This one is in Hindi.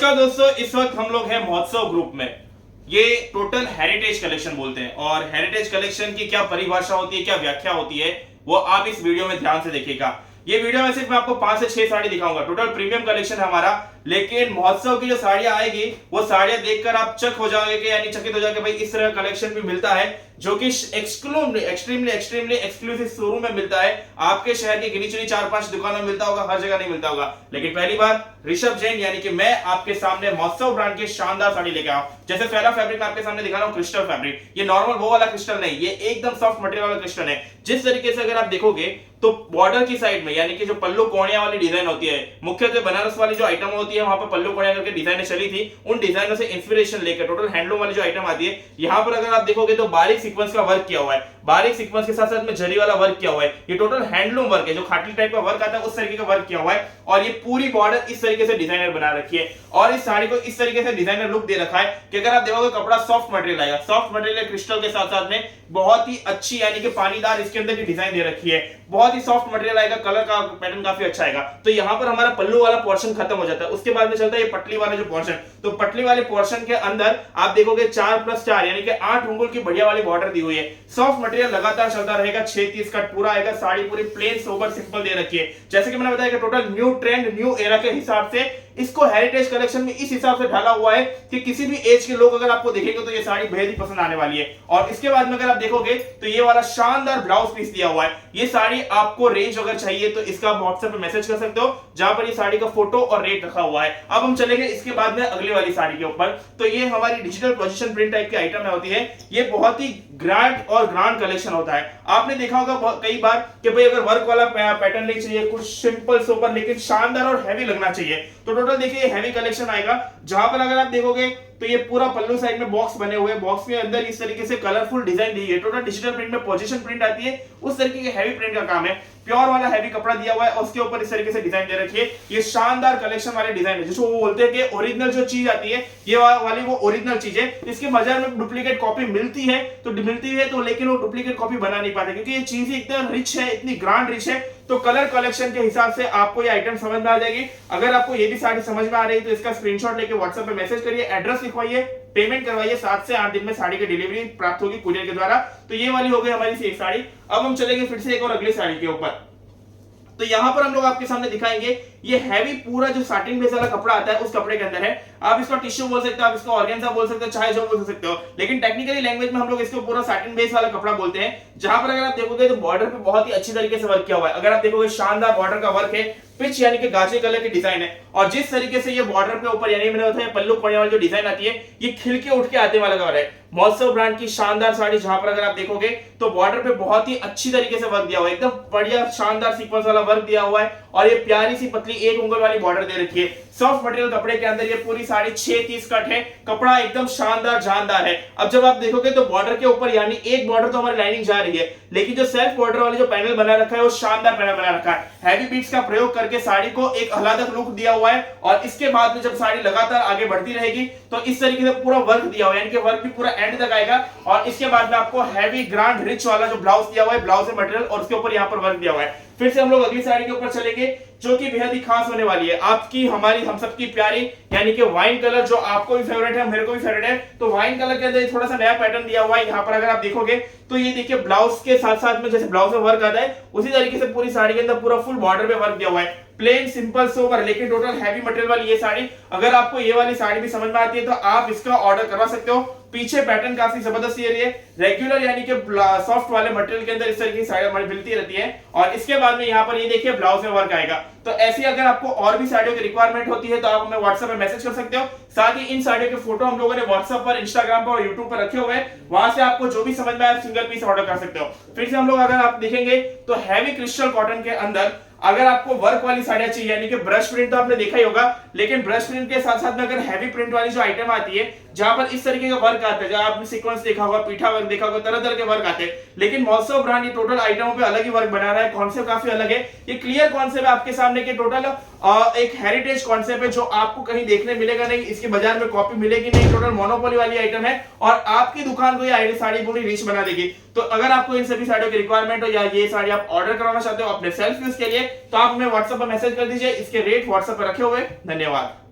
नमस्कार दोस्तों, इस वक्त हम लोग हैं महोत्सव ग्रुप में। ये टोटल हेरिटेज कलेक्शन बोलते हैं और हेरिटेज कलेक्शन की क्या परिभाषा होती है, क्या व्याख्या होती है, वो आप इस वीडियो में ध्यान से देखिएगा। ये वीडियो में सिर्फ मैं आपको 5 से 6 साड़ी दिखाऊंगा। टोटल प्रीमियम कलेक्शन है हमारा, लेकिन महोत्सव की जो साड़ियां आएगी वो साड़ियां देखकर आप चक हो जाओगे कि यानी चकित हो जाओगे, भाई इस तरह का कलेक्शन भी मिलता है जो कि एक्सट्रीमली एक्सक्लूसिव शोरूम में मिलता है। आपके शहर की गिनी चुनी 4-5 दुकानों में मिलता होगा, हर जगह नहीं मिलता होगा। लेकिन पहली बार ऋषभ जैन यानी कि मैं आपके सामने महोत्सव ब्रांड की शानदार साड़ी लेके आऊं। जैसे पहला फैब्रिक मैं आपके सामने दिखा रहा हूं, क्रिस्टल फैब्रिक। ये नॉर्मल वो वाला क्रिस्टल नहीं, ये एकदम सॉफ्ट मटेरियल वाला क्रिस्टल है। जिस तरीके से अगर आप देखोगे तो बॉर्डर की साइड में यानी कि जो पल्लू कोणिया वाली डिजाइन होती है, मुख्यतः बनारस वाली जो आइटम होती है वहां पर पल्लू कोणिया करके डिजाइनें चली थी, उन डिजाइनों से इंस्पिरेशन लेकर टोटल हैंडलूम वाली जो आइटम आती है, यहां पर अगर आप देखोगे तो बारीक सीक्वेंस का वर्क किया हुआ है। बारीक सीक्वेंस के साथ साथ में जरी वाला वर्क किया हुआ है। ये टोटल हैंडलूम वर्क है, जो खाटली टाइप का वर्क आता है उस तरीके का वर्क किया हुआ है। और ये पूरी बॉर्डर इस तरीके से डिजाइनर बना रखी है और इस साड़ी को इस तरीके से डिजाइनर लुक दे रखा है कि अगर आप देखोगे कपड़ा सॉफ्ट मटेरियल आएगा। सॉफ्ट मटेरियल क्रिस्टल के साथ साथ में बहुत ही अच्छी यानी कि पानीदार इसके अंदर की डिजाइन दे रखी है। बहुत ही सॉफ्ट मटेरियल आएगा, कलर का पैटर्न काफी अच्छा आएगा। तो यहां पर हमारा पल्लू वाला पोर्शन खत्म हो जाता है। उसके बाद में चलता है ये पटली वाला जो पोर्शन। तो पटली वाले पोर्शन के अंदर आप देखोगे 4+4 यानी कि 8 उंगल की बढ़िया वाली बॉर्डर दी हुई है। सॉफ्ट मटेरियल लगातार चलता रहेगा। 6-30 कट पूरा आएगा। साड़ी पूरी प्लेन सोबर सिंपल दे रखी है। जैसे कि मैंने बताया कि total new trend new era के हिसाब से इसको हेरिटेज कलेक्शन में इस हिसाब से ढाला हुआ है कि किसी भी एज के लोग अगर आपको देखेंगे तो ये साड़ी बेहद ही पसंद आने वाली है। और इसके बाद में अगर आप देखोगे तो ये वाला शानदार ब्लाउज पीस दिया हुआ है। ये साड़ी आपको रेंज अगर चाहिए तो इसका व्हाट्सएप पे मैसेज कर सकते हो, जहां पर ये साड़ी का फोटो और रेट रखा हुआ है। अब हम चलेंगे इसके बाद में अगली वाली साड़ी के ऊपर। तो ये हमारी डिजिटल पोजीशन प्रिंट टाइप की आइटम होती है। ये बहुत ही ग्रैंड और ग्रांड कलेक्शन होता है। आपने देखा होगा कई बार कि भाई अगर वर्क वाला पैटर्न नहीं चाहिए, कुछ सिंपल सोबर लेकिन शानदार और हैवी लगना चाहिए, तो टोटल देखिए हैवी कलेक्शन आएगा। जहां पर अगर आप देखोगे तो ये पूरा पल्लू साइड में बॉक्स बने हुए हैं। बॉक्स के अंदर इस तरीके से कलरफुल डिजाइन दी है। टोटल डिजिटल प्रिंट में पोजीशन प्रिंट आती है, उस तरीके के हैवी प्रिंट का काम है। प्योर वाला हैवी कपड़ा दिया हुआ है और उसके ऊपर इस तरीके से डिजाइन दे रखी है। ये शानदार कलेक्शन वाले डिजाइन है, जिसको वो बोलते हैं कि ओरिजिनल जो चीज आती है ये वाली वो ओरिजिनल चीज है। इसके बाजार में डुप्लीकेट कॉपी मिलती है तो लेकिन वो डुप्लीकेट कॉपी बना नहीं पाते, क्योंकि ये चीज ही इतना रिच है, इतनी ग्रांड रिच है। तो कलर कलेक्शन के हिसाब से आपको ये आइटम समझ में आ जाएगी। अगर आपको ये भी साड़ी समझ में आ रही है तो इसका स्क्रीनशॉट लेके व्हाट्सएप पे मैसेज करिए, एड्रेस लिखवाइए, पेमेंट करवाइए। 7 से 8 दिन में साड़ी की डिलीवरी प्राप्त होगी कुरियर के द्वारा। तो ये वाली हो गई हमारी एक साड़ी। अब हम चलेंगे फिर से एक और अगली साड़ी के ऊपर। तो यहां पर हम लोग आपके सामने दिखाएंगे ये हैवी पूरा जो साटिन बेस वाला कपड़ा आता है उस कपड़े के अंदर है। आप इसको टिश्यू बोल सकते हो, आप इसको ऑर्गेन्जा बोल सकते हो, चाहे जो बोल सकते हो, लेकिन टेक्निकली लैंग्वेज में हम लोग इसको पूरा साटिन बेस वाला कपड़ा बोलते हैं। जहां पर अगर आप देखोगे तो बॉर्डर पे बहुत ही अच्छी तरीके से वर्क किया हुआ है। अगर आप देखोगे शानदार बॉर्डर का वर्क है, पिच यानी कि गाजरी कलर की डिजाइन है। और जिस तरीके से ये बॉर्डर पे ऊपर यानी मैंने बताया पल्लू कोणिया वाली जो डिजाइन आती है, ये खिल के उठ के आते वाला कवर है। महोत्सव ब्रांड की शानदार साड़ी, जहां पर अगर आप देखोगे तो बॉर्डर पे बहुत ही अच्छी तरीके से वर्क दिया हुआ है, एकदम बढ़िया शानदार सीक्वेंस वाला वर्क दिया हुआ है। और ये प्यारी सी पतली 1 उंगल वाली बॉर्डर दे रखी है। सॉफ्ट मटेरियल कपड़े के अंदर ये पूरी साड़ी 6-30 कट है। कपड़ा एकदम शानदार जानदार है। अब जब आप देखोगे तो बॉर्डर के ऊपर यानी एक बॉर्डर तो हमारी लाइनिंग जा रही है, लेकिन जो सेल्फ बॉर्डर वाले जो पैनल बना रखा है वो शानदार पैनल बना रखा है। हैवी बीट्स का प्रयोग करके साड़ी को एक आह्लादक लुक दिया हुआ है। और इसके बाद में जब साड़ी लगातार आगे बढ़ती रहेगी तो इस तरीके से पूरा वर्क दिया हुआ है, यानी कि वर्क भी पूरा एंड तक आएगा। और इसके बाद में आपको हैवी ग्रांड रिच वाला जो ब्लाउज दिया हुआ है, ब्लाउज है मटेरियल, और उसके ऊपर यहाँ पर वर्क दिया हुआ है। फिर से हम लोग अगली साड़ी के ऊपर चलेंगे जो कि बेहद ही खास होने वाली है। आपकी हमारी हम सबकी प्यारी यानी कि वाइन कलर, जो आपको भी फेवरेट है, मेरे को भी फेवरेट है। तो वाइन कलर के अंदर थोड़ा सा नया पैटर्न दिया हुआ है। यहाँ पर अगर आप देखोगे तो ये देखिए ब्लाउज के साथ साथ में जैसे ब्लाउज में वर्क आता है उसी तरीके से पूरी साड़ी के अंदर पूरा फुल बॉर्डर पे वर्क दिया हुआ है। प्लेन सिंपल सोबर लेकिन टोटल हैवी मटेरियल वाली ये साड़ी। अगर आपको ये वाली साड़ी भी समझ में आती है तो आप इसका ऑर्डर करवा सकते हो। पीछे पैटर्न काफी जबरदस्त ये रही है, रेगुलर यानी कि सॉफ्ट वाले मटेरियल के अंदर इस तरीके की साड़ी हमारी मिलती रहती है। और इसके बाद में यहाँ पर ये देखिए ब्लाउज में वर्क आएगा। तो ऐसी अगर आपको और भी साड़ियों की रिक्वायरमेंट होती है तो आप हमें व्हाट्सएप पे मैसेज कर सकते हो। साथ ही इन साड़ियों के फोटो हम लोगों ने व्हाट्सएप पर, इंस्टाग्राम पर और यूट्यूब पर रखे हुए हैं। वहां से आपको जो भी समझ में आए सिंगल पीस ऑर्डर कर सकते हो। फिर से हम लोग अगर आप देखेंगे तो हैवी क्रिस्टल कॉटन के अंदर अगर आपको वर्क वाली साड़ियां चाहिए यानी कि ब्रश प्रिंट तो आपने देखा ही होगा, लेकिन ब्रश प्रिंट के साथ साथ में अगर हैवी प्रिंट वाली जो आइटम आती है जहां पर इस तरीके का वर्क आता है, जहां आपने सीक्वेंस देखा होगा, पीठा वर्क देखा होगा, तरह तरह के वर्क आते हैं। लेकिन महोत्सव ब्रांड ये टोटल आइटमों पे अलग ही वर्क बना रहा है। कॉन्सेप्ट काफी अलग है। ये क्लियर कॉन्सेप्ट है आपके सामने कि टोटल एक हेरिटेज कॉन्सेप्ट है जो आपको कहीं देखने मिलेगा नहीं, इसके बाजार में कॉपी मिलेगी नहीं। टोटल मोनोपोली वाली आइटम है और आपकी दुकान को ये साड़ी पूरी रीच बना देगी। तो अगर आपको इन सभी साड़ियों की रिक्वायरमेंट हो या ये साड़ी आप ऑर्डर कराना चाहते हो अपने सेल्फ यूज के लिए, तो आप हमें व्हाट्सएप पर मैसेज कर दीजिए। इसके रेट व्हाट्सएप पर रखे हुए। धन्यवाद।